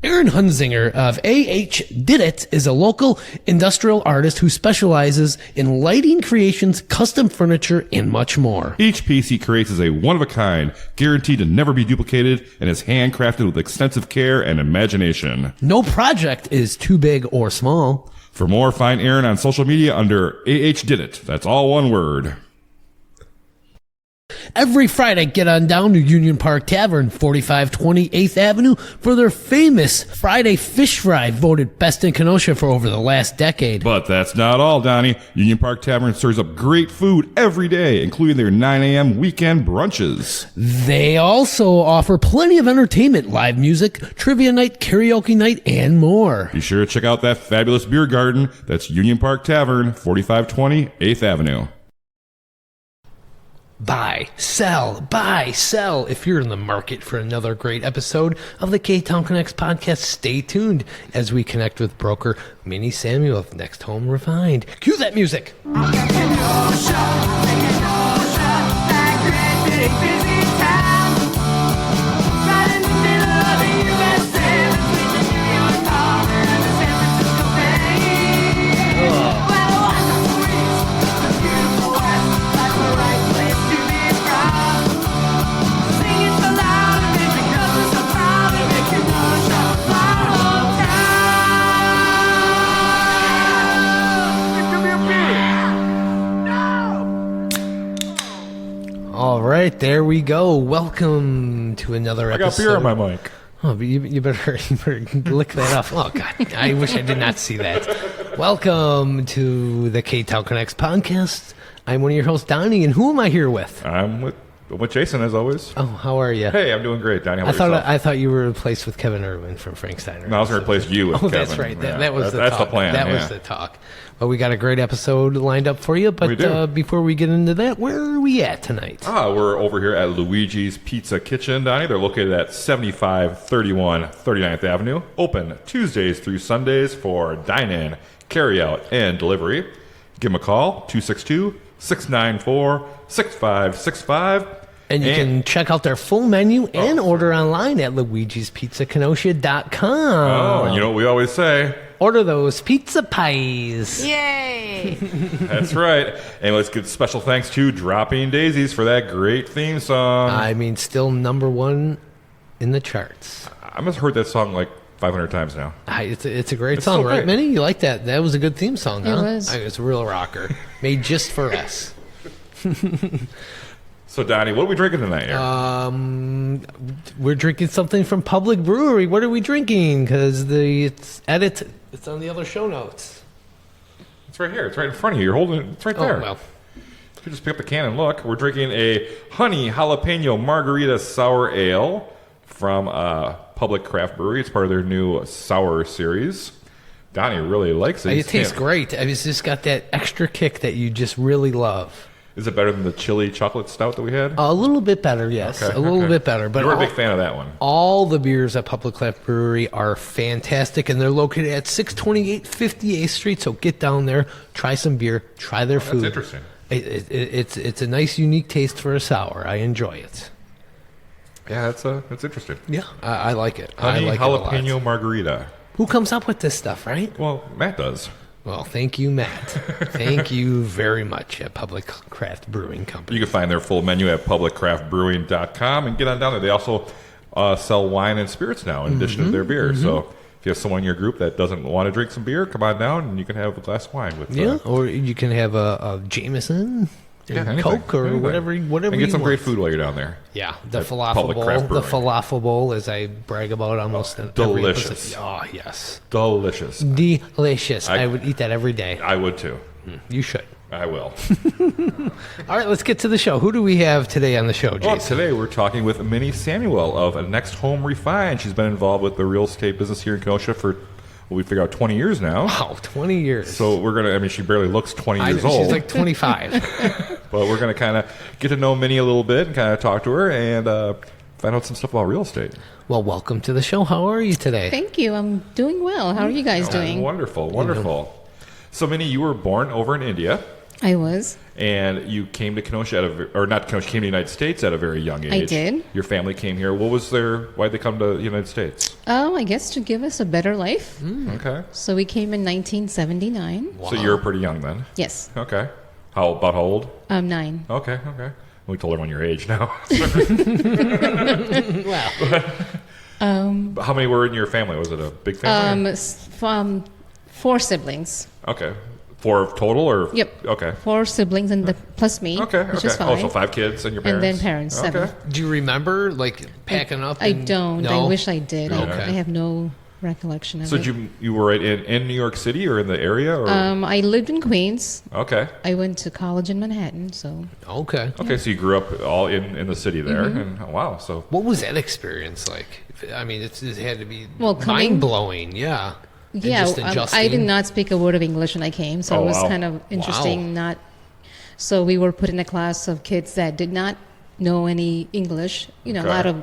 Aaron Hunzinger of AHDidIt is a local industrial artist who specializes in lighting creations, custom furniture, and much more. Each piece he creates is a one-of-a-kind, guaranteed to never be duplicated, and is handcrafted with extensive care and imagination. No project is too big or small. For more, find Aaron on social media under AHDidIt. That's all one word. Every Friday, get on down to Union Park Tavern, 4520 8th Avenue, for their famous Friday fish fry, voted best in Kenosha for over the last decade. But that's not all, Donny. Union Park Tavern serves up great food every day, including their 9 a.m. weekend brunches. They also offer plenty of entertainment, live music, trivia night, karaoke night, and more. Be sure to check out that fabulous beer garden. That's Union Park Tavern, 4520 8th Avenue. Buy, sell. If you're in the market for another great episode of the Ktown Connects podcast, stay tuned as we connect with broker Minnie Samuel of Next Home Refined. Cue that music. All right, there we go. Welcome to another episode. I got beer on my mic. Oh, but you better lick that off. Oh, God, I wish I did not see that. Welcome to the Ktown Connects podcast. I'm one of your hosts, Donny, and who am I here with? I'm with Jason, as always. Oh, how are you? Hey, I'm doing great, Donny. How about yourself? I thought you were replaced with Kevin Irwin from Frank Steiner. No, I was going to replace you with Kevin. That's right. Yeah, That was the that's talk. the plan. That was the talk. Well, we got a great episode lined up for you, but We do. Before we get into that, where are we at tonight? We're over here at Luigi's Pizza Kitchen, Donny. They're located at 7531 39th Avenue. Open Tuesdays through Sundays for dine-in, carry-out, and delivery. Give them a call, 262-694-6565. And you can check out their full menu and order online at luigispizzakenosha.com. Oh, and you know what we always say? Order those pizza pies. Yay! That's right. And let's give special thanks to Dropping Daisies for that great theme song. I mean, still number one in the charts. I must have heard that song like 500 times now. It's a great It's song, so right, great. Minnie? You like that? That was a good theme song, huh? It was. It's a real rocker. Made just for us. So, Donny, what are we drinking tonight here? We're drinking something from Public Brewery. What are we drinking? Because it's on the other show notes. It's right here. It's right in front of you. You're holding it. It's right there. Oh, well. You can just pick up the can and look. We're drinking a honey jalapeno margarita sour ale from Public Craft Brewery. It's part of their new sour series. Donny really likes it. It tastes great. It's just got that extra kick that you just really love. Is it better than the chili chocolate stout that we had? A little bit better, yes. Okay, a little okay. bit better. But You're a big fan of that one. All the beers at Public Craft Brewery are fantastic, and they're located at 628 58th Street. So get down there, try some beer, try their food. That's interesting. It's a nice, unique taste for a sour. I enjoy it. Yeah, that's interesting. Yeah, I like it. Honey I like jalapeno it a lot. margarita. Who comes up with this stuff, right? Well, Matt does. Well, thank you, Matt. Thank you very much at Public Craft Brewing Company. You can find their full menu at publiccraftbrewing.com and get on down there. They also sell wine and spirits now in addition to their beer. So if you have someone in your group that doesn't want to drink some beer, come on down and you can have a glass of wine with. Yeah, or you can have a Jameson, anything, Coke, or anything. whatever And you get some want. great food while you're down there. Yeah, the At falafel Public bowl. Craft The Brewing. falafel bowl, as I brag about almost in every Delicious. episode. Oh, yes. Delicious. Delicious. I would eat that every day. I would too. You should. I will. All right, let's get to the show. Who do we have today on the show, Jason? Well, today we're talking with Minnie Samuel of Next Home Refined. She's been involved with the real estate business here in Kenosha for, we figure out 20 years now. Wow, 20 years. So we're going to, she barely looks 20 I years know, old. she's like 25. But we're going to kind of get to know Minnie a little bit and kind of talk to her and find out some stuff about real estate. Well, welcome to the show. How are you today? Thank you. I'm doing well. How are you guys doing? Wonderful, wonderful. So, Minnie, you were born over in India. I was. And you came to Kenosha came to the United States at a very young age. I did. Your family came here. Why'd they come to the United States? I guess to give us a better life. Okay. So we came in 1979. So you were pretty young then? Yes. Okay. About how old? 9. Okay. We told everyone your age now. Wow. How many were in your family? Was it a big family? From 4 siblings. Okay. 4 total, or? Yep. Okay. 4 siblings and plus me, which is 5. Also 5 kids and your parents? And then parents, 7. Do you remember, like, packing up? I don't. No? I wish I did. Okay. I have no recollection of So it. you were right in New York City or in the area? Or? I lived in Queens. Okay. I went to college in Manhattan, so... Okay. Okay, so you grew up all in the city there, and wow, so... What was that experience like? I mean, it had to be coming- mind-blowing, yeah. And Yeah, just I adjusting. did not speak a word of English when I came, so it was kind of interesting. So we were put in a class of kids that did not know any English. A lot of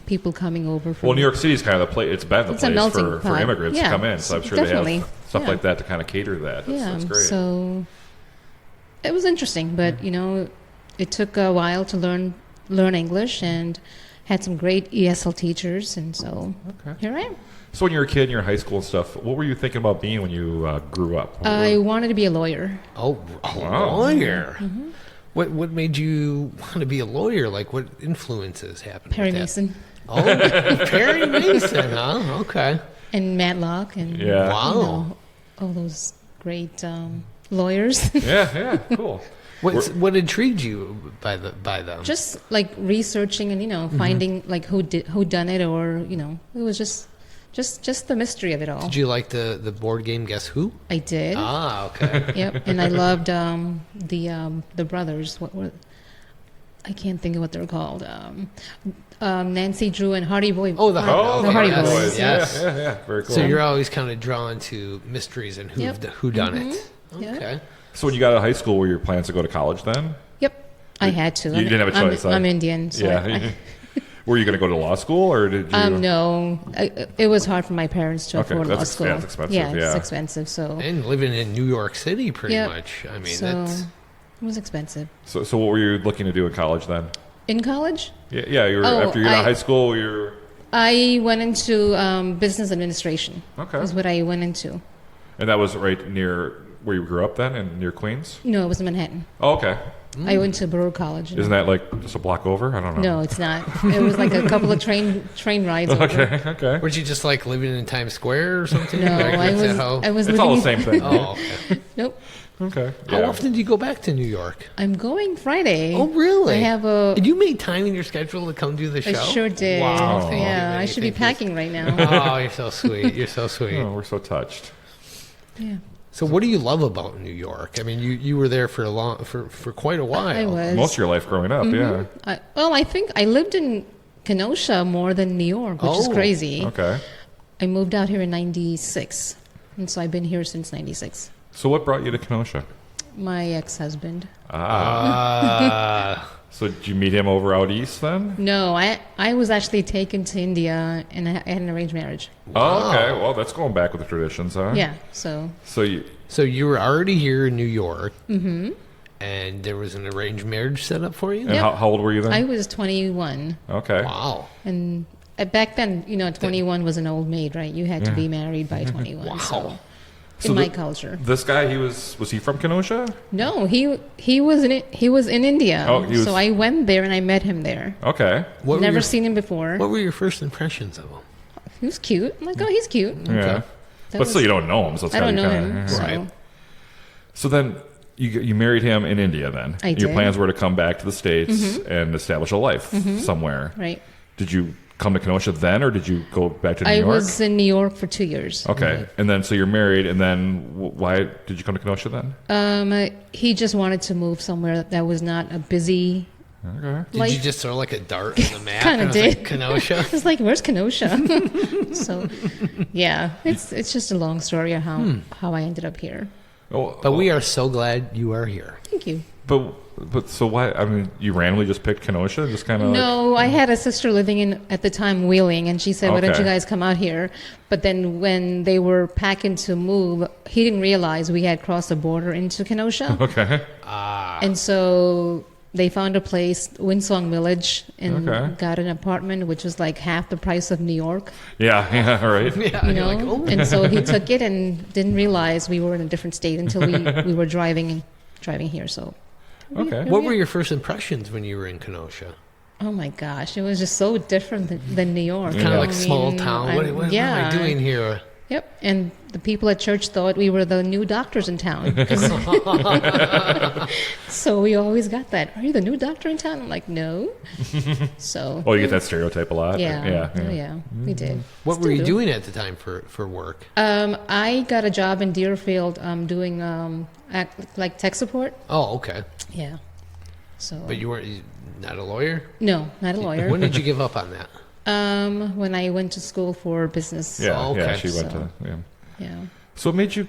people coming over from... Well, New York City is kind of the place. It's been the a place melting for pot. immigrants to Yeah, come in. So I'm sure definitely. they have stuff like that to kind of cater to that. That's great. So it was interesting, but it took a while to learn English, and had some great ESL teachers, and so here I am. So when you were a kid in your high school and stuff, what were you thinking about being when you grew up? I wanted to be a lawyer. Oh, a lawyer. What made you want to be a lawyer? Like, what influences happened? Perry with that? Mason Oh, Perry Mason, huh? Okay. and Matlock and Wow. all those great lawyers. Yeah, cool. What intrigued you by them? Just like researching and finding like who done it, or it was just the mystery of it all. Did you like the board game Guess Who? I did. Ah, okay. Yep, and I loved the brothers. What were? I can't think of what they're called. Nancy Drew and Hardy Boy. Oh, the Hardy yes, Boys. Yes. Yeah, very cool. So you're always kind of drawn to mysteries and who done it. Yep. Okay. So when you got out of high school, were your plans to go to college then? Yep, I had to. You didn't have a choice. I'm Indian, so Were you going to go to law school, or did you? no. It was hard for my parents to afford law school. That's expensive. Yeah, it's expensive. So And living in New York City, pretty Yep. much. I mean, so that's it was expensive. So what were you looking to do in college then? In college, Yeah. You were after you got out of high school. You're I went into business administration. Okay. Was what I went into. and that was right near where you grew up then, and near Queens. No, it was in Manhattan. Oh, okay. I went to Borough College. Isn't that like just a block over? I don't know. No, it's not. It was like a couple of train rides over. Okay. Were you just like living in Times Square or something? No, Like, I is that was. how- I was. It's living all the in- same thing. Oh, okay. Nope. Okay. How often do you go back to New York? I'm going Friday. Oh, really? I have a. Did you make time in your schedule to come do the I show? sure did. Wow. Thank you, Yeah, Minnie. I should be Thank you. packing right now. Oh, you're so sweet. You're so sweet. Oh, we're so touched. Yeah. So, what do you love about New York? I mean, you were there for for quite a while. I was. Most of your life growing up, yeah. I think I lived in Kenosha more than New York, which is Oh, crazy. Okay. I moved out here in '96, and so I've been here since '96. So what brought you to Kenosha? My ex-husband. So did you meet him over out east then? No, I was actually taken to India, and I had an arranged marriage. Oh, okay. Well, that's going back with the traditions, huh? Yeah, so So you were already here in New York, and there was an arranged marriage set up for you. And how old were you then? I was 21, Okay. Wow. and back then, 21 was an old maid, right? You had to be married by 21. Wow. So, So in my the- culture, This guy, was he from Kenosha? no, he was in India. Oh, he was- So I went there and I met him there. Okay. What were Never your, seen him before. What were your first impressions of him? He was cute. I'm like, oh, he's cute. Yeah. That But still, was- you don't know him, so it's I gotta don't be know kinda, him. yeah. So. Right. So then you married him in India then? I Your did. Mm-hmm. plans were to come back to the States and establish a life somewhere. Right. Did you come to Kenosha then, or did you go back to New I York? was in New York for 2 years. Okay. And then, so you're married, and then why did you come to Kenosha then? He just wanted to move somewhere that was not a busy. Okay. Did you just throw like a dart on the map? Kinda and it was like, did. Kenosha. I was like, "Where's Kenosha?" So, yeah, it's just a long story of how I ended up here. Oh, But we are so glad you are here. Thank you. But But so why? I mean, you randomly just picked Kenosha, just kind of. No, I had a sister living in at the time Wheeling, and she said, "Why don't you guys come out here?" But then when they were packing to move, he didn't realize we had crossed the border into Kenosha. Okay. And so they found a place, Windsong Village, and got an apartment, which was like half the price of New York. Yeah, right. Yeah, you know, like, oh. And so he took it and didn't realize we were in a different state until we were driving here. So, Okay. What were your first impressions when you were in Kenosha? oh my gosh, it was just so different than New York. Kind of like I small mean, town. What yeah. am I doing here? Yep, and the people at church thought we were the new doctors in town. So we always got that. Are you the new doctor in town? I'm like, no. So. Oh, you get that stereotype a lot. Yeah. Oh, yeah. We did. What Still were you do. doing at the time for work? I got a job in Deerfield doing like tech support. Oh, okay. Yeah. So. But you weren't not a lawyer? No, not a lawyer. When did you give up on that? When I went to school for business. Yeah, Oh, okay. yeah, she went So- to. Yeah. Yeah. So, what made you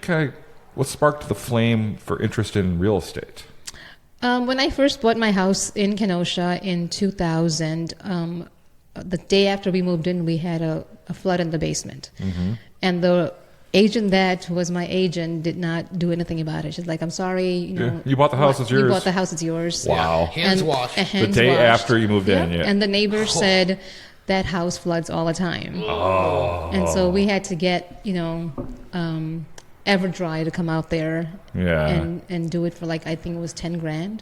what sparked the flame for interest in real estate? When I first bought my house in Kenosha in 2000, the day after we moved in, we had a flood in the basement. Mm-hmm. And the agent that was my agent did not do anything about it. She's like, I'm sorry, you know. Yeah, you bought the house, it's yours. You bought the house, it's yours. Wow. Hands washed. hands The day washed. after you moved in, yeah. And the neighbor said that house floods all the time. Oh. And so we had to get, Everdry to come out there Yeah. and do it for like, I think it was 10 grand.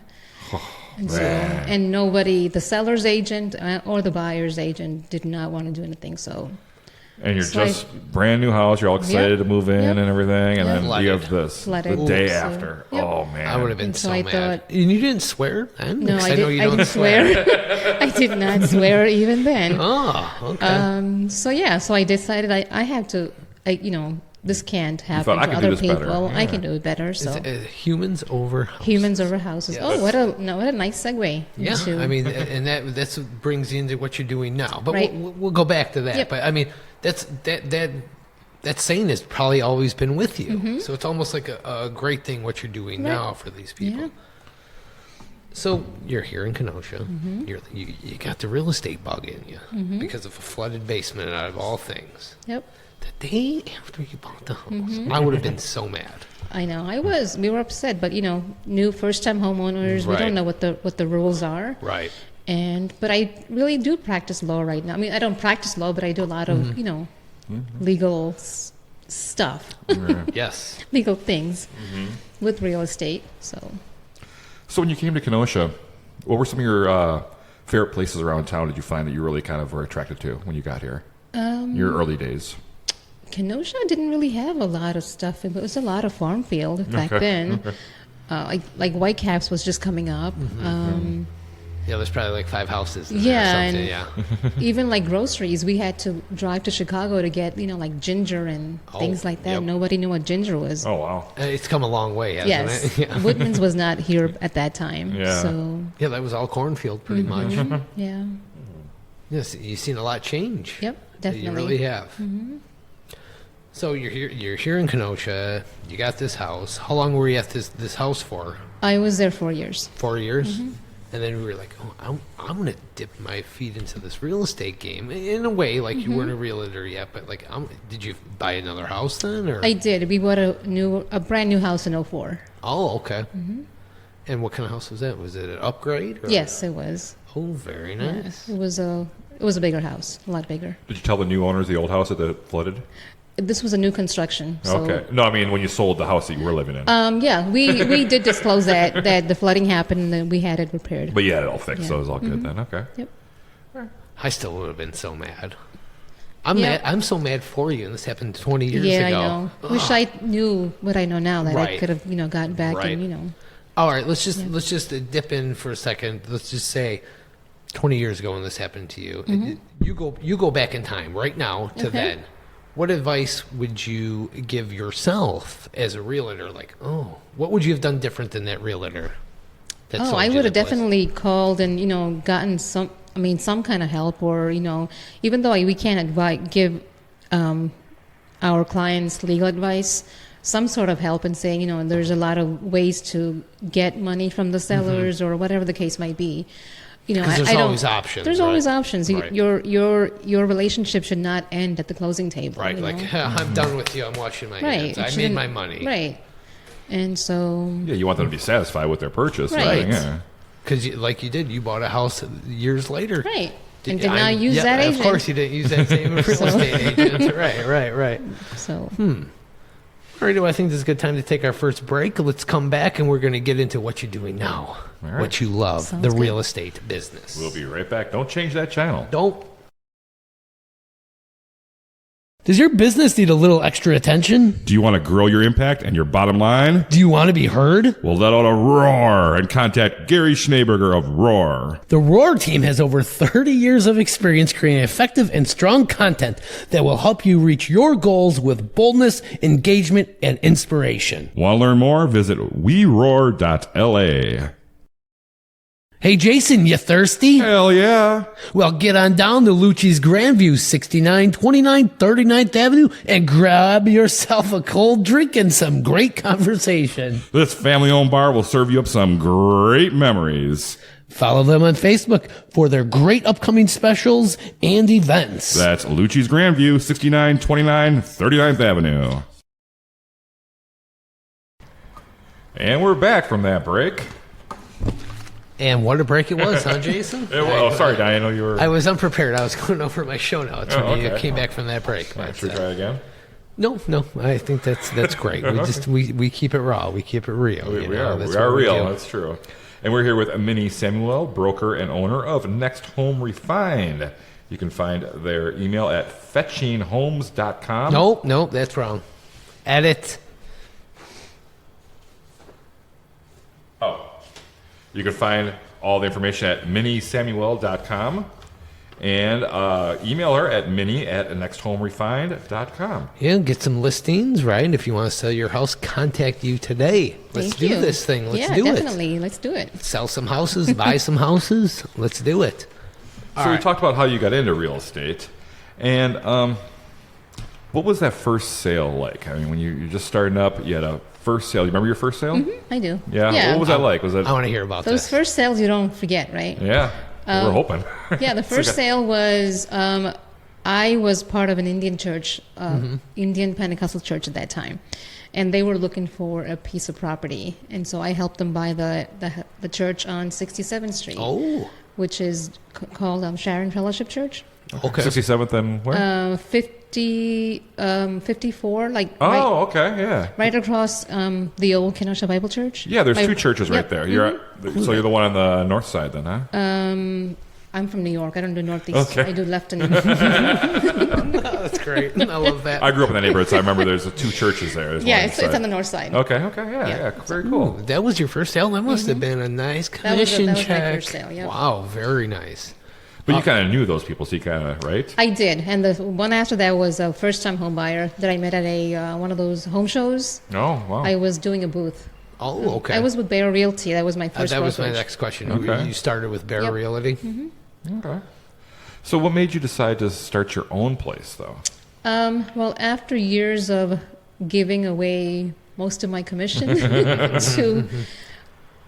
And so, man. and nobody, the seller's agent or the buyer's agent did not want to do anything. So, And you're So just brand new house. You're all excited Yep. to move in Yep. and everything, and then Flooded. you have this Flooded. the day So, after. yep. Oh man, I would have been And so so I mad. thought- And you didn't swear then? no, Because I, know you I don't didn't swear. I did not swear even then. Oh, okay. So I decided I have to, this can't happen thought, "I to can do other this better." people. I Yeah. can do it better. So Humans over houses. humans over houses. Yes. Oh, what a nice segue. Yeah, into- I mean, and that's what brings you into what you're doing now. But Right. we'll go back to that. Yep. But I mean, that saying has probably always been with you. So it's almost like a great thing what you're doing Right. now for these people. Yeah. So you're here in Kenosha. You got the real estate bug in you because of a flooded basement out of all things. Yep. The day after you bought the house, I would have been so mad. I know. We were upset, but new first-time homeowners, we Right. don't know what the rules are. Right. But I really do practice law right now. I mean, I don't practice law, but I do a lot of legal stuff, Yes. legal things with real estate. So So when you came to Kenosha, what were some of your favorite places around town did you find that you really kind of were attracted to when you got here? Your early days. Kenosha didn't really have a lot of stuff. It was a lot of farm field back then. Like Whitecaps was just coming up. Yeah, there's probably like 5 houses. In Yeah, there or something. Yeah. Even like groceries, we had to drive to Chicago to get like ginger and things like that. yep. Nobody knew what ginger was. Oh wow. It's come a long way, hasn't Yes, it? Yeah. Woodman's was not here at that time. Yeah. So Yeah, that was all cornfield pretty much. yeah, Yes, you've seen a lot change. yep, definitely. You really have. So you're here in Kenosha. You got this house. How long were you at this house for? I was there 4 years. 4 years. And then we were like, oh, I'm going to dip my feet into this real estate game. In a way, like you weren't a realtor yet, but like, did you buy another house then? Or? I did. We bought a brand new house in 2004. Oh, okay. And what kind of house was that? Was it an upgrade? Or? Yes, it was. Oh, very nice. It was a bigger house, a lot bigger. Did you tell the new owners the old house that flooded? This was a new construction. So, Okay. No, I mean when you sold the house that you were living in. Yeah, we did disclose that the flooding happened and then we had it repaired. But you had it all fixed, Yeah. so it was all good then. Okay. Yep. I still would have been so mad. I'm Yeah. mad. I'm so mad for you, and this happened 20 years Yeah, ago. I know. Wish I knew what I know now that I Right. could have gotten back Right. and All right, let's just dip in for a second. Let's just say 20 years ago when this happened to you. You go back in time right now to Okay. then. What advice would you give yourself as a realtor? Like, what would you have done different than that realtor? that sold I you would have the place? definitely called and gotten some kind of help, or even though we can't give our clients legal advice, some sort of help and saying, there's a lot of ways to get money from the sellers or whatever the case might be. There's always options. There's always options. Right. Your relationship should not end at the closing table. Right. I'm done with you. I'm washing my hands. I made my money. Right. And so. Yeah, you want them to be satisfied with their purchase. Right. Yeah. Because you bought a house years later. Right. And did not use that agent. Of course, you didn't use that same real estate agent. Right. So. All right, I think this is a good time to take our first break. Let's come back, and we're going to get into what you're doing now, what you love, Sounds good. Real estate business. We'll be right back. Don't change that channel. Don't. Does your business need a little extra attention? Do you want to grow your impact and your bottom line? Do you want to be heard? Well, let out a roar and contact Gary Schneeberger of Roar. The Roar team has over 30 years of experience creating effective and strong content that will help you reach your goals with boldness, engagement, and inspiration. Want to learn more? Visit weroar.la. Hey, Jason, you thirsty? Hell yeah. Well, get on down to Lucci's Grandview, 6929 39th Avenue, and grab yourself a cold drink and some great conversation. This family-owned bar will serve you up some great memories. Follow them on Facebook for their great upcoming specials and events. That's Lucci's Grandview, 6929 39th Avenue. And we're back from that break. And what a break it was, huh, Jason? Sorry, Donny, I know you were... I was unprepared. I was going over my show notes when you came back from that break. Should we try again? No. I think that's great. We keep it raw. We keep it real. We are real. That's true. And we're here with Minnie Samuel, broker and owner of Next Home Refined. You can find their email at fetchinghomes.com. Nope, that's wrong. Edit. You can find all the information at minniesamuel.com and email her at minnie@nexthomerefined.com. Yeah, get some listings, right? If you want to sell your house, contact you today. Let's do this thing. Let's do it. Yeah, definitely. Let's do it. Sell some houses, buy some houses. Let's do it. So we talked about how you got into real estate. And what was that first sale like? I mean, when you're just starting up, you had a first sale. You remember your first sale? Mm-hmm, I do. Yeah? What was that like? I want to hear about those first sales you don't forget, right? Yeah. We're hoping. Yeah, the first sale was I was part of an Indian church, Indian Pentecostal church at that time. And they were looking for a piece of property. And so I helped them buy the church on 67th Street. Oh. Which is called Shannyn Fellowship Church. Okay. 67th and where? 54, like right across the old Kenosha Bible Church. Yeah, there's two churches right there. So you're the one on the north side then, huh? I'm from New York. I don't do northeast. Okay. I do left and That's great. I love that. I grew up in that neighborhood, so I remember there's two churches there. It's on the north side. Okay, yeah, very cool. That was your first sale? That must have been a nice commission that was check. my first sale, Wow, very nice. But you kind of knew those people, so you kind of, right? I did. And the one after that was a first-time home buyer that I met at one of those home shows. Oh, wow. I was doing a booth. Oh, okay. I was with Bear Realty. That was my first That was brokerage. my next question. Okay. You started with Bear Realty? Mm-hmm. Okay. So what made you decide to start your own place, though? Well, after years of giving away most of my commission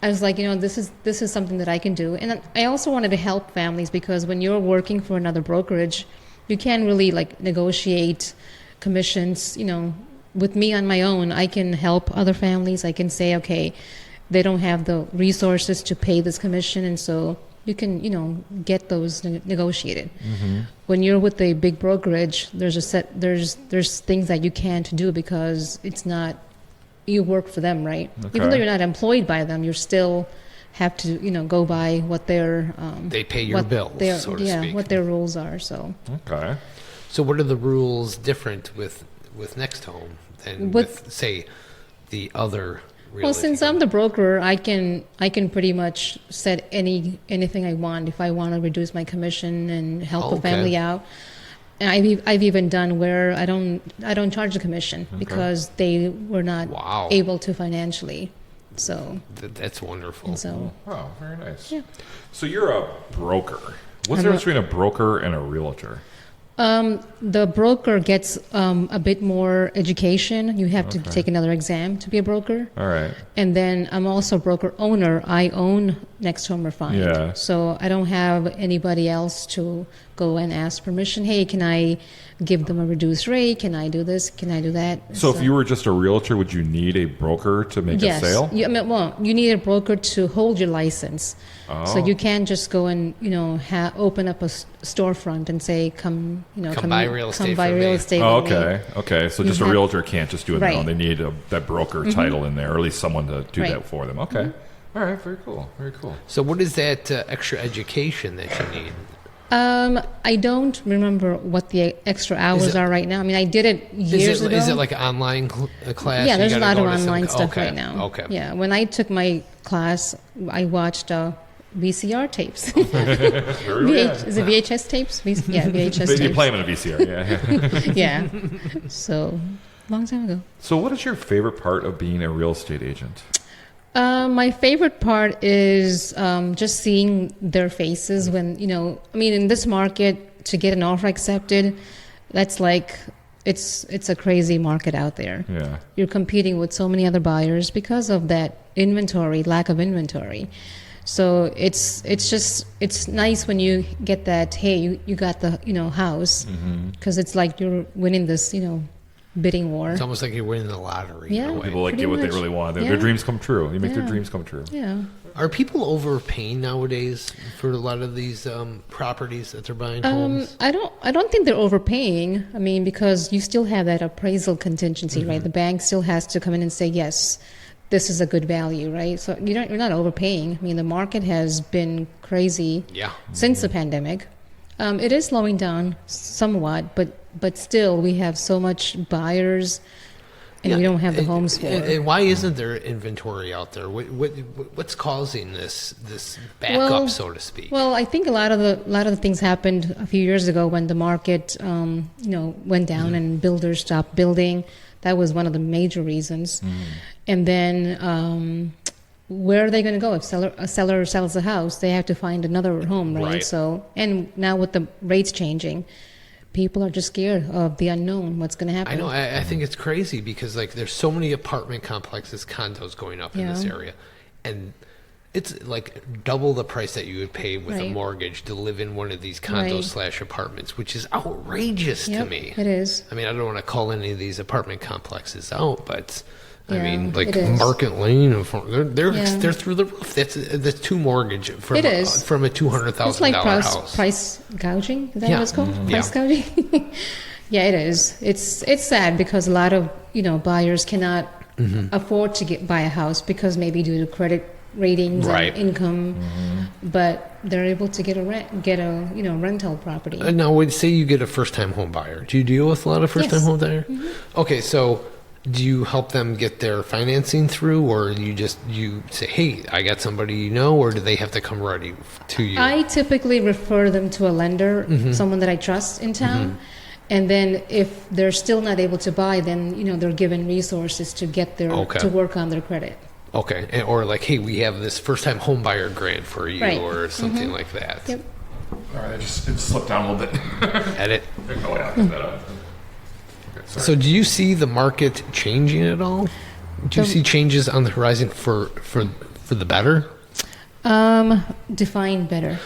I was like, this is something that I can do. And I also wanted to help families because when you're working for another brokerage, you can't really negotiate commissions. With me on my own, I can help other families. I can say, okay, they don't have the resources to pay this commission, and so you can, get those negotiated. Mm-hmm. When you're with a big brokerage, there's things that you can't do because it's not. You work for them, right? Okay. Even though you're not employed by them, you still have to, go by what their they pay your bills, so to speak. What their rules are. So okay. So what are the rules different with Next Home than with say the other? Well, since I'm the broker, I can pretty much set anything I want. If I want to reduce my commission and help a family out. And I've even done where I don't charge a commission because they were not able to financially. So that's wonderful. So very nice. Yeah. So you're a broker. What's the difference between a broker and a realtor? The broker gets a bit more education. You have to take another exam to be a broker. All right. And then I'm also a broker owner. I own Next Home Refined. Yeah. So I don't have anybody else to go and ask permission. Hey, can I give them a reduced rate? Can I do this? Can I do that? So if you were just a realtor, would you need a broker to make a sale? Yes. You need a broker to hold your license. So you can't just go and open up a storefront and say, come buy real estate. Oh, okay. Okay. So just a realtor can't just do it Right. alone. They need that broker title in there, or at least someone to do that for them. Okay. All right. Very cool. Very cool. So what is that extra education that you need? I don't remember what the extra hours are right now. I mean, I did it years ago. Is it like an online class? Yeah, You there's a gotta lot go of to online some- stuff okay, right now. Okay. Yeah, when I took my class, I watched VCR tapes. Is it VHS tapes? Yeah, VHS tapes. You play them in a VCR, yeah. Yeah. So, long time ago. So what is your favorite part of being a real estate agent? My favorite part is just seeing their faces when, in this market, to get an offer accepted, that's like, it's a crazy market out there. Yeah. You're competing with so many other buyers because of that lack of inventory. So it's nice when you get that, hey, you got the, house, because it's like you're winning this, bidding war. It's almost like you're winning the lottery. Yeah. In a way. People get what they really want. Their dreams come true. You make their dreams come true. Yeah. Are people overpaying nowadays for a lot of these properties that they're buying homes? I don't think they're overpaying. I mean, because you still have that appraisal contingency, right? The bank still has to come in and say, yes, this is a good value, right? So you're not overpaying. I mean, the market has been crazy since the pandemic. It is slowing down somewhat, but still we have so much buyers, and we don't have the homes for it. And why isn't there inventory out there? What's causing this backup, so to speak? Well, I think a lot of the things happened a few years ago when the market, went down and builders stopped building. That was one of the major reasons. And then where are they going to go? If a seller sells a house, they have to find another home, right? So, and now with the rates changing, people are just scared of the unknown, what's going to happen. I know. I think it's crazy because there's so many apartment complexes, condos going up in this area, and it's like double the price that you would pay with a mortgage to live in one of these condos / apartments, which is outrageous to me. It is. I mean, I don't want to call any of these apartment complexes out, but I mean, it is. Market Lane, they're through the roof. That's two mortgage from a $200,000 it's like house. Price gouging. Is that what it's called? Price gouging. Yeah, it is. It's sad because a lot of buyers cannot afford to buy a house because maybe due to credit ratings and income, but they're able to get a rental property. Now, would say you get a first-time home buyer. Do you deal with a lot of first-time home buyers? Okay, so do you help them get their financing through, or you say, hey, I got somebody or do they have to come ready to you? I typically refer them to a lender, someone that I trust in town. And then if they're still not able to buy, then they're given resources to get to work on their credit. Okay, or like, hey, we have this first-time home buyer grant for you, or something like that. Yep. All right, it slipped down a little bit. Edit. Oh, yeah, get that up. Okay, sorry. So do you see the market changing at all? Do you see changes on the horizon for the better? Define better.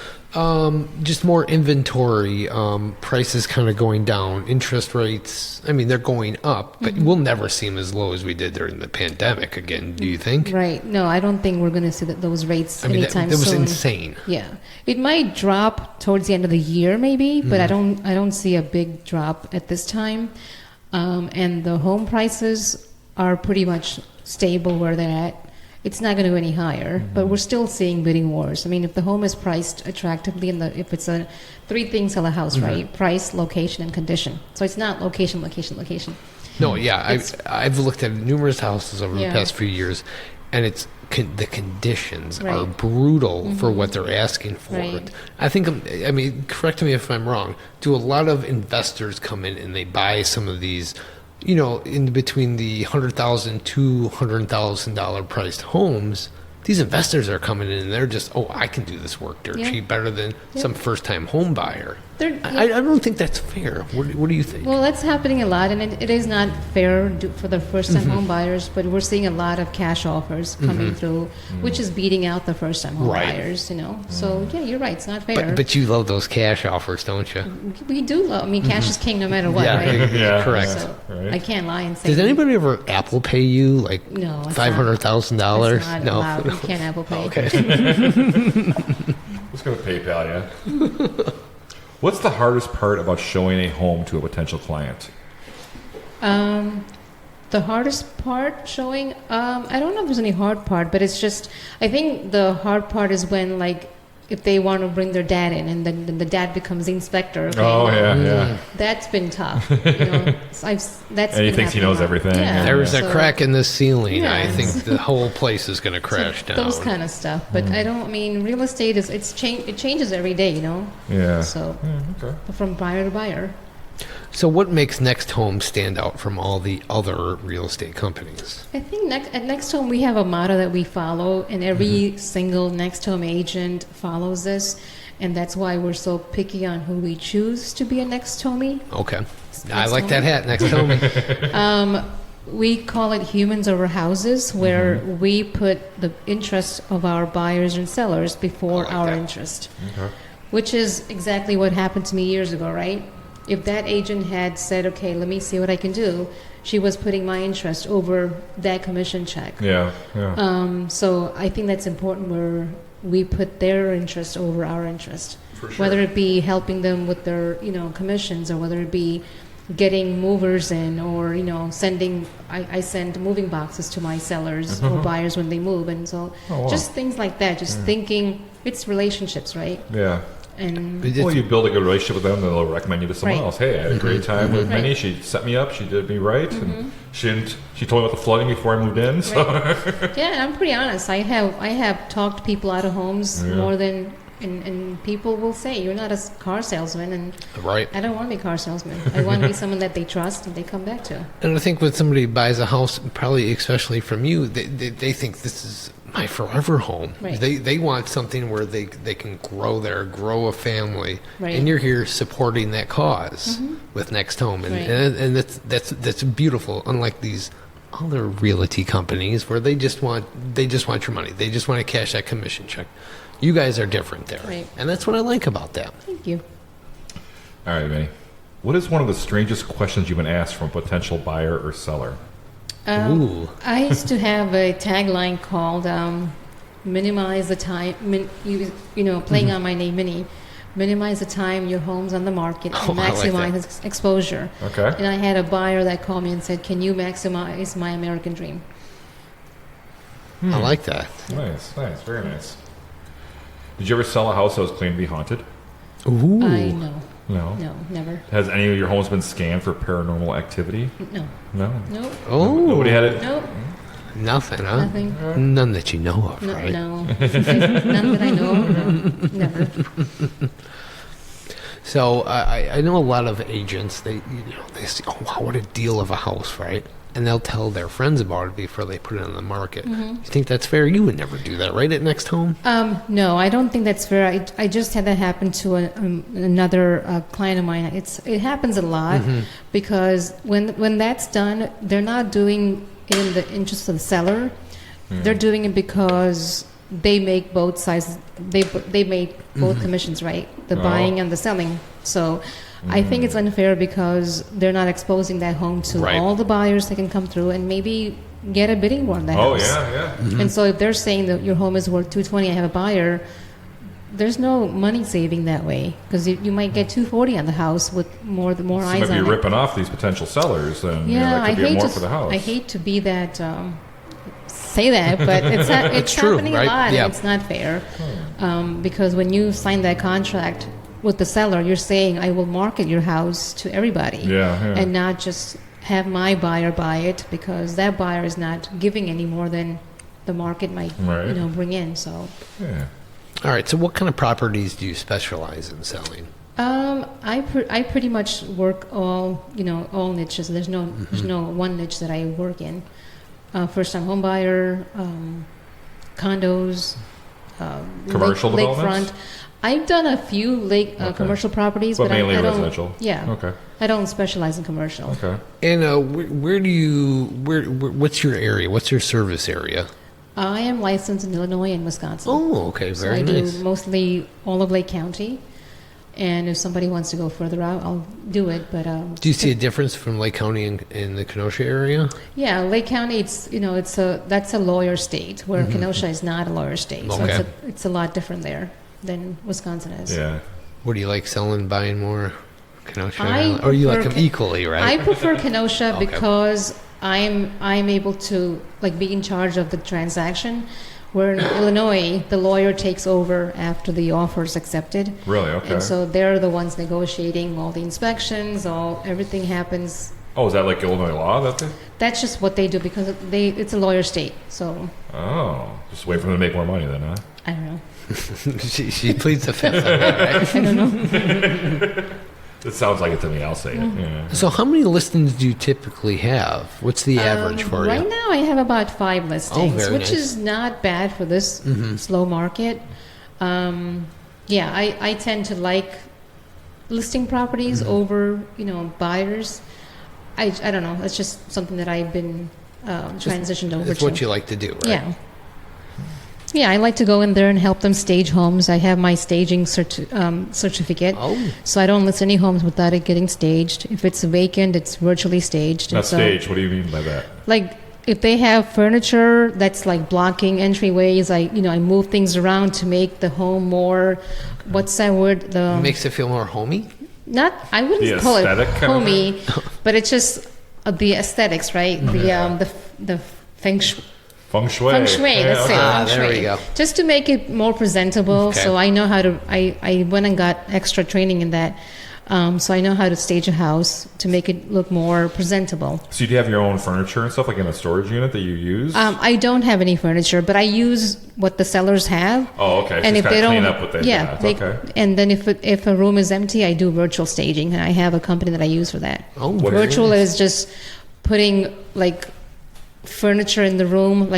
Just more inventory, prices kind of going down, interest rates, I mean, they're going up, but we'll never see them as low as we did during the pandemic again, do you think? Right. No, I don't think we're going to see those rates anytime that was soon. insane. Yeah. It might drop towards the end of the year maybe, but I don't see a big drop at this time. And the home prices are pretty much stable where they're at. It's not going to go any higher, but we're still seeing bidding wars. I mean, if the home is priced attractively, if it's three things sell a house, right? Price, location, and condition. So it's not location. No, yeah, I've looked at numerous houses over the past few years, and it's the conditions are brutal for what they're asking for. Right. I mean, correct me if I'm wrong. Do a lot of investors come in and they buy some of these? In between the $100,000 to $200,000 priced homes, these investors are coming in and they're just, I can do this work dirt cheap better than some first-time home buyer. I don't think that's fair. What do you think? Well, that's happening a lot, and it is not fair for the first-time home buyers, but we're seeing a lot of cash offers coming through, which is beating out the first-time home buyers, So, yeah, you're right. It's not fair. But you love those cash offers, don't you? We do love, cash is king no matter what, Yeah, right? yeah, correct. So Right. I can't lie and say. Does anybody ever Apple Pay you, like No, it's $500,000? It's not No. allowed. You can't Apple Pay. Okay. Let's go to PayPal, yeah. What's the hardest part about showing a home to a potential client? The hardest part showing, I don't know if there's any hard part, but it's just, I think the hard part is when, like, if they want to bring their dad in and then the dad becomes the inspector. Okay, Oh, yeah. That's been tough. That's And he thinks he knows everything. Yeah. There's a So- crack in the ceiling. Yeah. I think the whole place is going to crash down. Those kind of stuff. But real estate it changes every day, Yeah. So Okay. from buyer to buyer. So what makes Next Home stand out from all the other real estate companies? I think at Next Home we have a motto that we follow, and every single Next Home agent follows this, and that's why we're so picky on who we choose to be a Next Homie. Okay. I Next like Home. that hat, Next Home. We call it humans over houses, where we put the interest of our buyers and sellers before I like our that. interest, Okay. which is exactly what happened to me years ago, right? If that agent had said, okay, let me see what I can do, she was putting my interest over that commission check. Yeah. So I think that's important where we put their interest over our interest. For sure. Whether it be helping them with their, commissions, or whether it be getting movers in, or, sending, I send moving boxes to my sellers or buyers when they move. And so Oh, wow. just things like that, just thinking, it's relationships, right? Yeah. And Well, you build a good relationship with them, then they'll recommend you to someone Right. else. Hey, I had a great time with Right. Minnie. She set me up. She did me right. And she told me about the flooding before I moved in. So yeah, and I'm pretty honest. I have talked people out of homes Yeah. more than, and people will say, you're not a car salesman, and Right. I don't want to be a car salesman. I want to be someone that they trust and they come back to. And I think when somebody buys a house, probably especially from you, they think this is my forever home. Right. They want something where they can grow a family, Right. and you're here supporting that because with Next Home, and Right. and that's beautiful. Unlike these other realty companies where they just want your money, they just want to cash that commission check. You guys are different there, Right. and that's what I like about that. Thank you. All right, Minnie. What is one of the strangest questions you've been asked from a potential buyer or seller? Ooh, I used to have a tagline called "Minimize the time." Playing on my name, Minnie. Minimize the time your home's on the market and Oh, I like maximize that. its exposure. Okay. And I had a buyer that called me and said, "Can you maximize my American dream?" I like that. Nice, very nice. Did you ever sell a house that was claimed to be haunted? Ooh, I know. No. No, never. Has any of your homes been scanned for paranormal activity? No. No. Nope. oh, Nobody had it. Nope. nothing, huh? Nothing. None that you know of, No. right? No. None that I know of. No. Never. So I know a lot of agents. They say, "Oh wow, what a deal of a house, right?" And they'll tell their friends about it before they put it on the market. You think that's fair? You would never do that, right? At Next Home. No, I don't think that's fair. I just had that happen to another client of mine. It happens a lot because when that's done, they're not doing it in the interest of the seller. They're doing it because they make both sides. They make both commissions, right? The buying and the selling. So I think it's unfair because they're not exposing that home to Right. all the buyers that can come through and maybe get a bidding war on that Oh house. yeah. And so if they're saying that your home is worth $220, I have a buyer, there's no money saving that way because you might get $240 on the house with more So eyes maybe on you're it. ripping off these potential sellers, and Yeah, that I could be hate more to for the house. I hate to be that say that, but it's not, it's true, happening right? a lot, Yeah. and it's not fair because when you sign that contract with the seller, you're saying I will market your house to everybody, Yeah. and not just have my buyer buy it because that buyer is not giving any more than the market might Right. bring in. So. Yeah. All right. So, what kind of properties do you specialize in selling? I pretty much work all niches. There's no one niche that I work in. First time home buyer, condos, Commercial developments? lakefront. I've done a few commercial properties, But mainly I don't, residential? Yeah. Okay. I don't specialize in commercial. Okay. And what's your area? What's your service area? I am licensed in Illinois and Wisconsin. Oh, okay, So very I nice. do mostly all of Lake County. And if somebody wants to go further out, I'll do it. But Do you see a difference from Lake County and the Kenosha area? yeah, Lake County, that's a lawyer state, where Kenosha is not a lawyer state. So Okay. it's a lot different there than Wisconsin is. Yeah. What do you like selling, buying more? Kenosha? I Or you like prefer them equally, right? I prefer Kenosha Okay. because I'm able to be in charge of the transaction. Where in Illinois, the lawyer takes over after the offer is accepted. Really? Okay. And so they're the ones negotiating all the inspections, everything happens. Oh, is that like Illinois law? That's just what they do because it's a lawyer state. So Oh, just wait for them to make more money then, huh? I don't know. she pleads the fifth on that, right? I don't know. It sounds like it to me. I'll say it. Yeah. So how many listings do you typically have? What's the average for Right you? now, I have about 5 listings, very which nice. is not bad for this slow market. I tend to like listing properties over, buyers. I don't know. It's just something that I've been transitioned over It's to. what you like to do, right? Yeah. Yeah, I like to go in there and help them stage homes. I have my staging certificate. Oh. So I don't list any homes without it getting staged. If it's vacant, it's virtually staged. Not And so, stage. What do you mean by that? like, if they have furniture that's like blocking entryways, I move things around to make the home more, what's that word? Makes it feel more homey? I wouldn't The call it aesthetic kind of homey, but it's just the aesthetics, right? The feng shui. Feng shui. Feng shui, that's it. Ah, Feng there shui. we go. Just to make it more presentable. Okay. So I know how to. I went and got extra training in that. So I know how to stage a house to make it look more presentable. So you do have your own furniture and stuff, like in a storage unit that you use? I don't have any furniture, but I use what the sellers have. Oh, okay. So And just if they kinda don't, clean up what they have. Okay. and then if a room is empty, I do virtual staging, and I have a company that I use for that. Oh, What very Virtual nice. is just putting furniture in the room,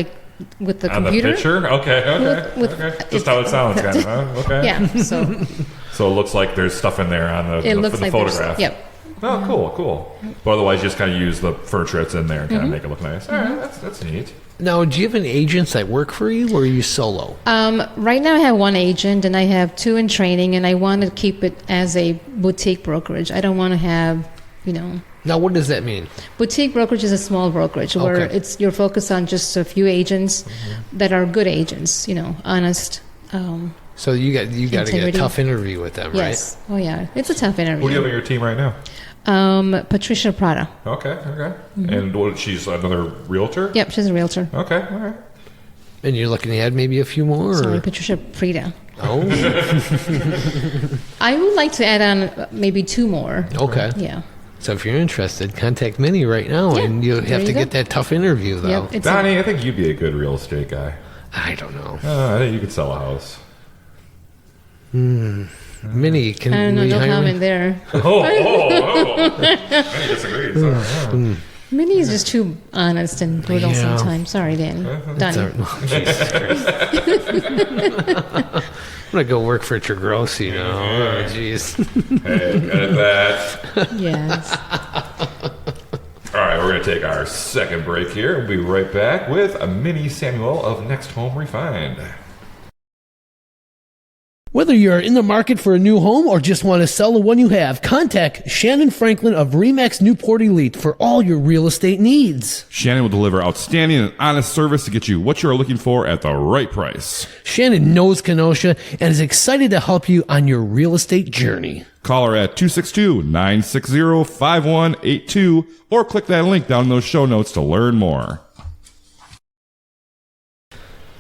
with the On computer. the picture? Okay. With- Okay. Just how it sounds, kind of. Huh? Okay. Yeah. So So it looks like there's stuff in there on it the looks for the like there's- photograph. Yep. Oh, cool. But otherwise, you just kind of use the furniture that's in there and kind of make it look nice. All right, that's neat. Now, do you have any agents that work for you, or are you solo? Right now, I have one agent, and I have 2 in training, and I want to keep it as a boutique brokerage. I don't want to have, Now, what does that mean? Boutique brokerage is a small brokerage where Okay. you're focused on just a few agents that are good agents, honest. So you got to get a Integrity. tough interview with them, Yes. Oh yeah, it's a tough interview. Who do you have on your team right now? Patricia Prada. Okay. And she's another realtor? Yep, she's a realtor. Okay, all right. right? And you're looking to add maybe a few more? Sorry, Or? Patricia Prida. Oh, I would like to add on maybe 2 more. okay. Yeah. So if you're interested, contact Minnie right now, Yeah, and you there have you to go. get that tough interview, though. Yep. It's a- Donny, I think you'd be a good real estate guy. I don't know. I think you could sell a house. Minnie, can I don't know. we No hire comment me? there. Oh. I disagree. So, Minnie is just too honest and brutal Yeah. sometimes. Sorry, Danny. It's Donny. our- oh, Jesus Christ. I'm going to go work for Tragrosi now. Oh, jeez. Hey, edit that. Yes. All right, we're going to take our second break here. We'll be right back with a mini Samuel of Next Home Refined. Whether you're in the market for a new home or just want to sell the one you have, contact Shannyn Franklin of ReMax Newport Elite for all your real estate needs. Shannyn will deliver outstanding and honest service to get you what you are looking for at the right price. Shannyn knows Kenosha and is excited to help you on your real estate journey. Call her at 262-960-5182 or click that link down in those show notes to learn more.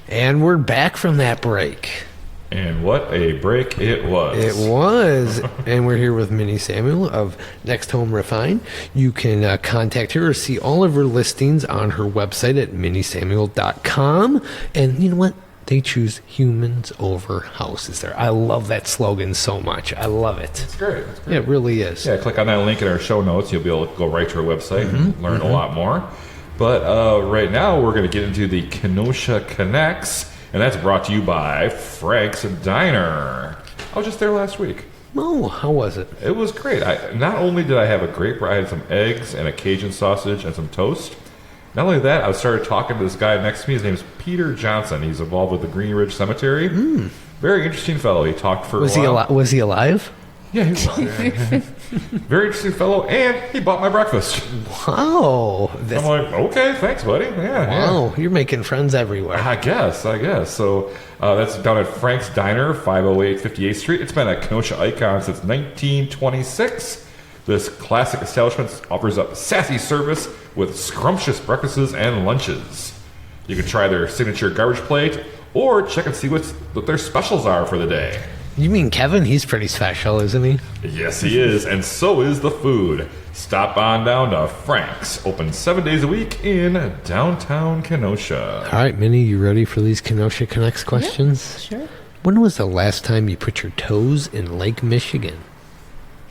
And we're back from that break. And what a break it was. It was. And we're here with Minnie Samuel of Next Home Refined. You can contact her or see all of her listings on her website at minniesamuel.com. And you know what? They choose humans over houses there. I love that slogan so much. I love it. It's great. It's great. It really is. Yeah, click on that link in our show notes. You'll be able to go right to our website and learn a lot more. But right now, we're going to get into the Kenosha Connects. And that's brought to you by Frank's Diner. I was just there last week. Oh, how was it? It was great. Not only did I have a great breakfast, I had some eggs and a Cajun sausage and some toast. Not only that, I started talking to this guy next to me. His name is Peter Johnson. He's involved with the Green Ridge Cemetery. Very interesting fellow. He talked for a while. Was he alive? Yeah, he was. Very interesting fellow, and he bought my breakfast. Wow. I'm like, okay, thanks, buddy. Wow, you're making friends everywhere. I guess. So that's down at Frank's Diner, 508 58th Street. It's been a Kenosha icon since 1926. This classic establishment offers up sassy service with scrumptious breakfasts and lunches. You can try their signature garbage plate or check and see what their specials are for the day. You mean Kevin? He's pretty special, isn't he? Yes, he is, and so is the food. Stop on down to Frank's, open 7 days a week in downtown Kenosha. All right, Minnie, you ready for these Kenosha Connects questions? Yeah, sure. When was the last time you put your toes in Lake Michigan?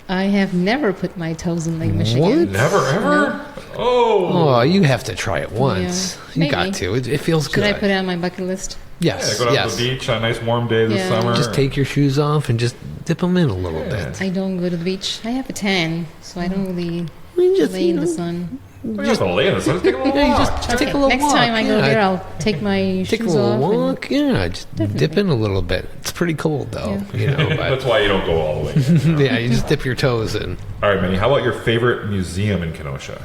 I have never put my toes in Lake Michigan. What? Never, ever? No. Oh, You have to try it once. Yeah, You got maybe. to. It feels Should good. I put it on my bucket list? Yes, go down yes. to the beach on a nice warm day this Yeah. summer. Just take your shoes off and just dip them in a little bit. I don't go to the beach. I have a tan, so I don't really You just, lay you in the know, sun. You just lay in the sun. Just take a little Yeah, you walk. just take a little Next walk. time I go Yeah, there, I'll take my take a shoes little off. walk. Yeah, just dip Definitely. in a little bit. It's pretty cold though, Yeah. But That's why you don't go all the way in. yeah, you just dip your toes in. All right, Minnie, how about your favorite museum in Kenosha?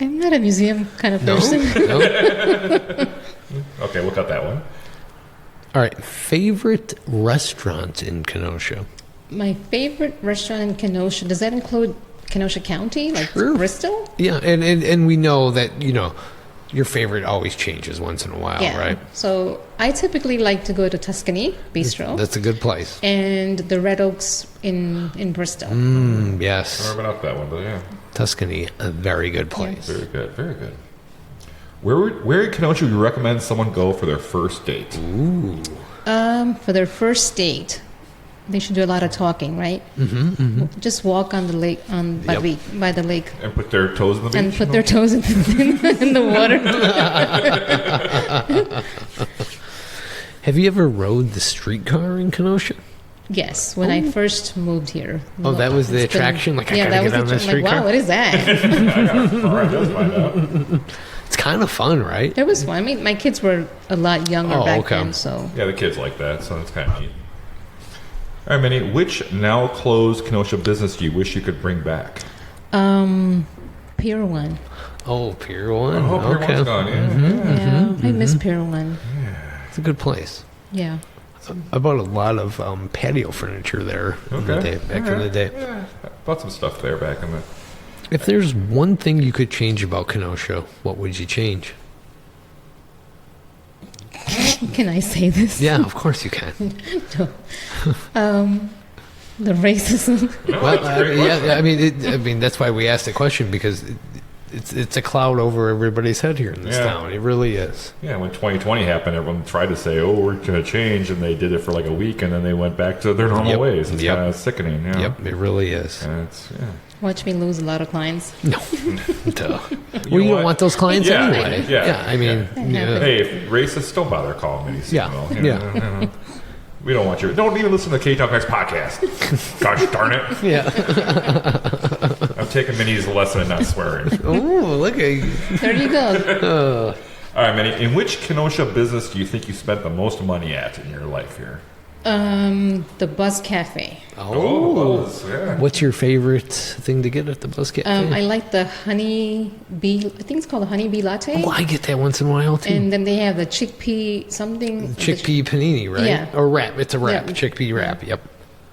I'm not a museum kind of person. No? Okay, we'll cut that one. All right, favorite restaurant in Kenosha? My favorite restaurant in Kenosha, does that include Kenosha County, like Sure. Bristol? Yeah, and we know that your favorite always changes once in a while, Yeah. right? So I typically like to go to Tuscany Bistro That's a good place. and the Red Oaks in Bristol. I've Yes, never been up that one, but yeah. Tuscany, a very good place. Very good, very good. Where in Kenosha would you recommend someone go for their first date? For their first date, they should do a lot of talking, right? Mm-hmm. Just walk on the lake, by the lake, And put their toes in the beach? and put their toes in the water. Have you ever rode the streetcar in Kenosha? Yes, when I first moved here. Oh, that was the It's been- attraction? Like, I yeah, gotta that was get on the this attraction. Like, streetcar? wow, what is that? All right, let's find out. It's kind of fun, right? It was fun. I mean, my kids were a lot younger Oh, back okay. then, so Yeah, the kids like that, so that's kind of neat. All right, Minnie, which now closed Kenosha business do you wish you could bring back? Pier 1. Oh, Pier 1. Oh, Pier Okay. One's gone, yeah. Yeah, I miss Pier 1. It's a good place. Yeah. I bought a lot of patio furniture there in the day, back in the day. Yeah, I bought some stuff there back in the... If there's one thing you could change about Kenosha, what would you change? Can I say this? Yeah, of course you can. The racism. No, Well, that's a great question. yeah, I mean that's why we asked the question, because it's a cloud over everybody's head here in this Yeah. town. It really is. Yeah, when 2020 happened, everyone tried to say, "Oh, we're going to change," and they did it for like a week, and then they went back to their normal Yep. ways. It's Yep. kind of sickening. Yeah. Yep, it really is. And it's, yeah. Watch me lose a lot of clients. No, duh. know Well, you what? don't want those clients Yeah, anyway. yeah, I mean, yeah. Hey, if racists, don't bother calling me. Yeah, yeah. We don't want you. Don't even listen to the Ktown Connects podcast. Gosh darn it! yeah. I'm taking Minnie's lesson in not swearing. Oh, look at you. There you go. All right, Minnie. In which Kenosha business do you think you spent the most money at in your life here? The Buzz Cafe. Oh, Buzz, yeah. what's your favorite thing to get at the Buzz Cafe? I like the honey bee. I think it's called the honey bee latte. Oh, I get that once in a while too. And then they have the chickpea something. Chickpea panini, right? Yeah. Or wrap. It's a wrap. Yeah. Chickpea wrap. Yep.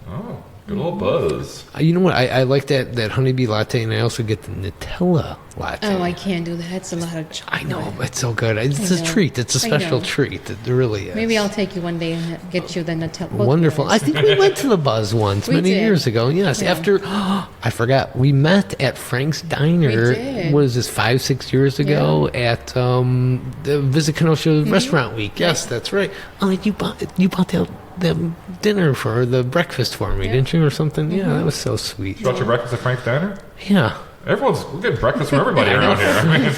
Oh, good old Buzz. You know what? I like that honeybee latte, and I also get the Nutella latte. Oh, I can't do that. It's a lot of chocolate. I know, it's so good. It's I a know. treat. It's a I special know. treat. It really is. Maybe I'll take you one day and get you the Nutella. both Wonderful. I flavors. think we went to the Buzz once We many did. years ago. Yes, Yeah. after I forgot, we met at Frank's Diner. We did. What is this, 5-6 years ago at the Visit Kenosha Mm-hmm. Restaurant Week? Yes, that's right. Oh, you bought that dinner the breakfast for me, Yeah. didn't you, or something? Mm-hmm. Yeah, that was so sweet. You brought your breakfast at Frank's Diner? Yeah. We're getting breakfast from everybody around here. I mean,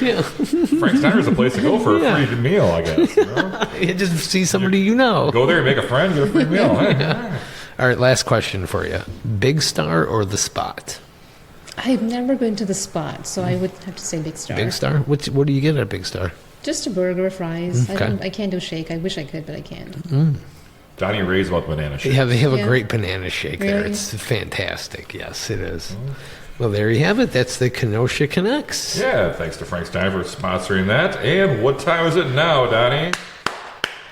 Frank Steiner's a place to go for a free meal, I guess. You know? You just see somebody you know. Go there, and make a friend, get a free meal. All right, last question for you. Big Star or The Spot? I've never been to the Spot, so I would have to say Big Star. Big Star? What do you get at Big Star? Just a burger, fries. Okay. I can't do shake. I wish I could, but I can't. Donny raves about banana shake. Yeah, they have a Yeah. great banana shake there. Really? It's fantastic. Yes, it is. Well, there you have it. That's the Kenosha Connects. Yeah, thanks to Frank Steiner for sponsoring that. And what time is it now, Donny?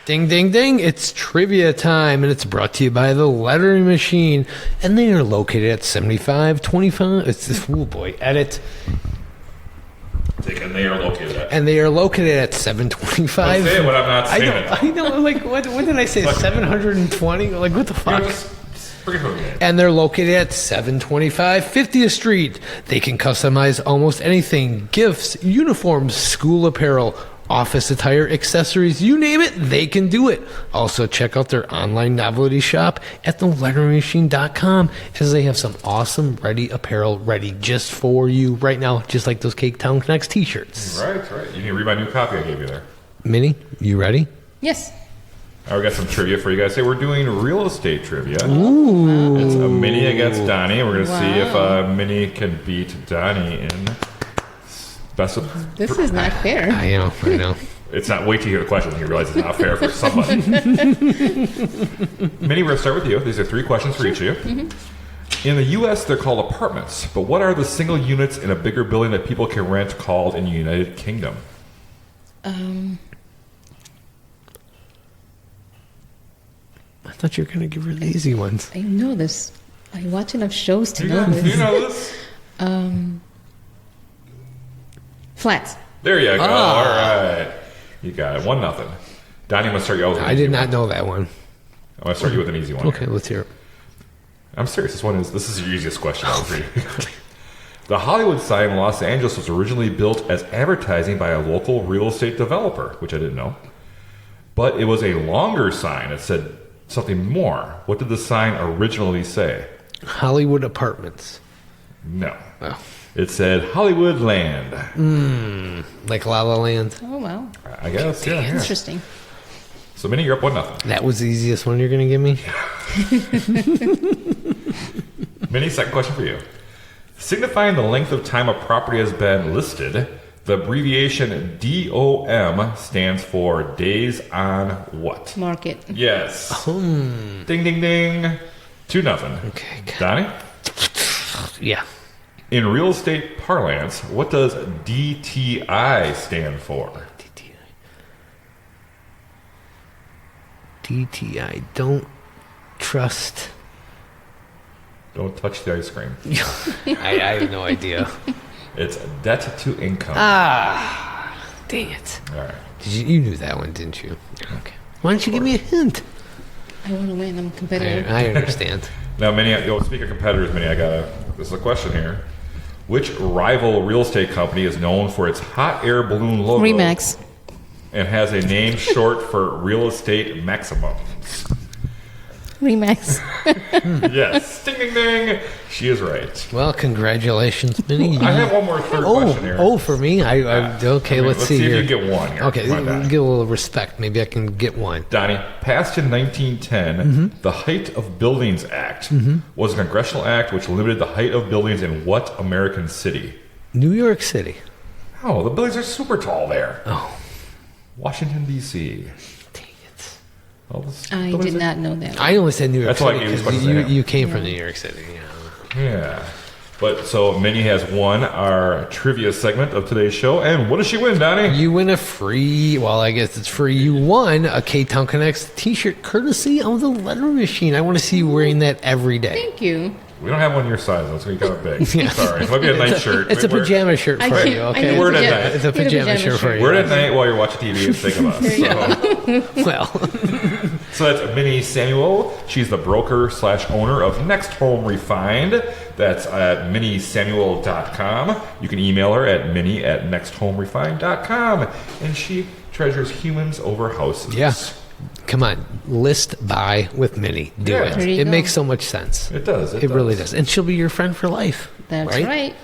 Ding, ding, ding. It's trivia time, and it's brought to you by the Lettering Machine. And they are located at 7525. Oh, boy. Edit. And they are located at. And they are located at 725. Don't say what I'm not saying. I know. Like, what did I say? 720? Like, what the fuck? Bring it home again. And they're located at 725 50th Street. They can customize almost anything: gifts, uniforms, school apparel, office attire, accessories, you name it, they can do it. Also, check out their online novelty shop at theletteringmachine.com, as they have some awesome ready apparel ready just for you right now, just like those Ktown Connects t-shirts. Right. You need to read my new copy I gave you there. Minnie, you ready? Yes. All right, we got some trivia for you guys. Hey, we're doing real estate trivia. Ooh. It's a Minnie against Donny. We're going to see if Wow. Minnie can beat Donny in best of... This is not fair. I know. It's not, wait till you hear the question and you realize it's not fair for somebody. Minnie, we're going to start with you. These are 3 questions for each of you. Mm-hmm. In the U.S., they're called apartments, but what are the single units in a bigger building that people can rent called in the United Kingdom? I thought you were going to give her the easy ones. I know this. I watch enough shows to Do know you this. know this? Flats. There you go. All right. You got it. 1-0. Donnie, I'm going to start you out with an I easy did not one. know that one. I'm going to start you with an easy one. Okay, here. let's hear it. I'm serious. This is your easiest question for you. The Hollywood sign in Los Angeles was originally built as advertising by a local real estate developer, which I didn't know. But it was a longer sign. It said something more. What did the sign originally say? Hollywood Apartments. No. Oh. It said Hollywood Land. Like La La Land. Oh, wow. I guess. Yeah. Interesting. So, Minnie, you're up 1-0. That was the easiest one you're going to give me? Minnie, second question for you. Signifying the length of time a property has been listed, the abbreviation DOM stands for days on what? Market. Yes. Ding, ding, ding. 2-0. Okay. Donnie? Yeah. In real estate parlance, what does DTI stand for? DTI. Don't trust. Don't touch the ice cream. I have no idea. It's debt to income. Dang it. All right. You knew that one, didn't you? Okay. Why don't you give me a hint? I want to win. I'm competitive. I understand. Now, Minnie, speaking of competitors, Minnie, this is a question here. Which rival real estate company is known for its hot air balloon logo? ReMax. And has a name short for Real Estate Maximum. ReMax. Yes. Ding, ding, ding. She is right. Well, congratulations, Minnie. I have one more third question here. Oh, for me? Okay, let's see if here. you can get one here. Okay, Come on, Donnie. give a little respect. Maybe I can get one. Donnie, passed in 1910, the Height of Buildings Act was a congressional act which limited the height of buildings in what American city? New York City. Oh, the buildings are super tall there. Oh, Washington, D.C. dang it. All this I buildings did are- not know that. I only said New York That's why I City gave you because questions to him. you came from New York City. Yeah. Yeah. But so Minnie has won our trivia segment of today's show. And what does she win, Donnie? You win a free, well, I guess it's free. You won a Ktown Connects t-shirt courtesy of the Lettering Machine. I want to see you wearing that every day. Thank you. We don't have one your size. That's going to be kind of big. Yeah. Sorry. It might be a night shirt. It's a pajama shirt I for can't- you, I okay? need Wear it at pajama- night. It's a Get pajama shirt for you. Wear it at night while you're watching TV and think of us. Well, So that's Minnie Samuel. She's the broker / owner of Next Home Refined. That's at minniesamuel.com. You can email her at minnie@nexthomerefined.com. And she treasures humans over houses. yeah. Come on. List buy with Minnie. Do Yeah. it. There you It go. makes so much sense. It does. It really does. And she'll be your friend for life. That's right.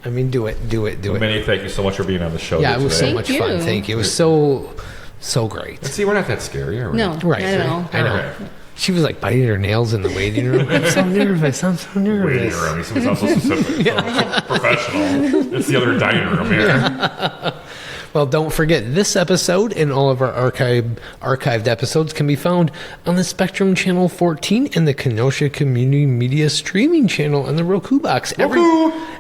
I mean, do it. Minnie, thank you so much for being on the show. Yeah, it was today. so much Thank fun. you. Thank you. It was so great. See, we're not that scary, are we? No, Right. not at all. I know. Okay. She was like biting her nails in the waiting room. I'm so nervous. Waiting room. He sounds so specific. So professional. It's the other dining room here. Well, don't forget, this episode and all of our archived episodes can be found on the Spectrum Channel 14 and the Kenosha Community Media streaming channel on the Roku box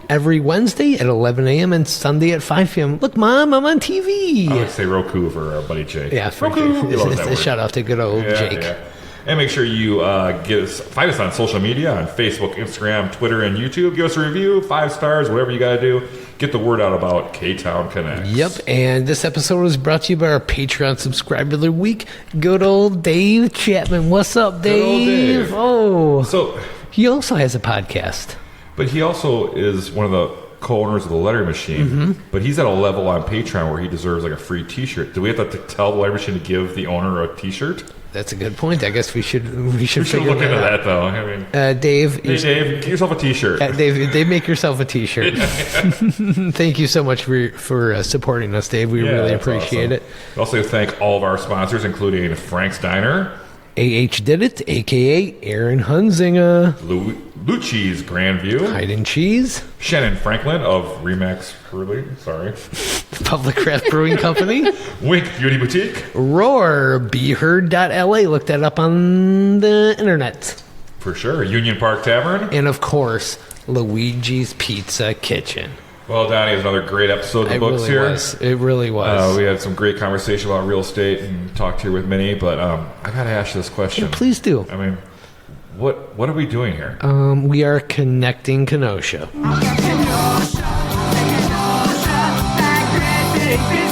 every Wednesday at 11 a.m. and Sunday at 5 p.m. Look, Mom, I'm on TV. I would say Roku for our buddy Jake. Yeah, for Roku. He loves Jake. that A word. shout out to good old Jake. Yeah. And make sure you find us on social media, on Facebook, Instagram, Twitter, and YouTube. Give us a review, 5 stars, whatever you got to do. Get the word out about Ktown Connects. Yep, and this episode was brought to you by our Patreon subscriber of the week, good old Dave Chapman. What's up, Dave? Good old Dave. Oh, So, he also has a podcast. but he also is one of the co-owners of the Letter Machine. But he's at a level on Patreon where he deserves like a free T-shirt. Do we have to tell the Letter Machine to give the owner a T-shirt? That's a good point. I guess we should We should figure look into that out. that, though. I mean, Dave, hey, Dave, get yourself a T-shirt. Dave, make yourself a T-shirt. Thank you so much for supporting us, Dave. We Yeah, really that's appreciate awesome. We also thank all of our sponsors, including Frank's Diner, it. AHDidIt, a.k.a. Aaron Hunzinger, Lucci's Grandview, Hydn Cheese, Shannyn Franklin of ReMax Brewing, Public Craft Brewing Company, Wink Beauty Boutique, Roar, BeHeard.la. Look that up on the internet. for sure, Union Park Tavern. And, of course, Luigi's Pizza Kitchen. Well, Donny, it's another great episode of the It books really here. was. It really was. We had some great conversation about real estate and talked here with Minnie, but I got to ask you this question. Yeah, please do. I mean, what are we doing here? We are connecting Kenosha. Kenosha, that great big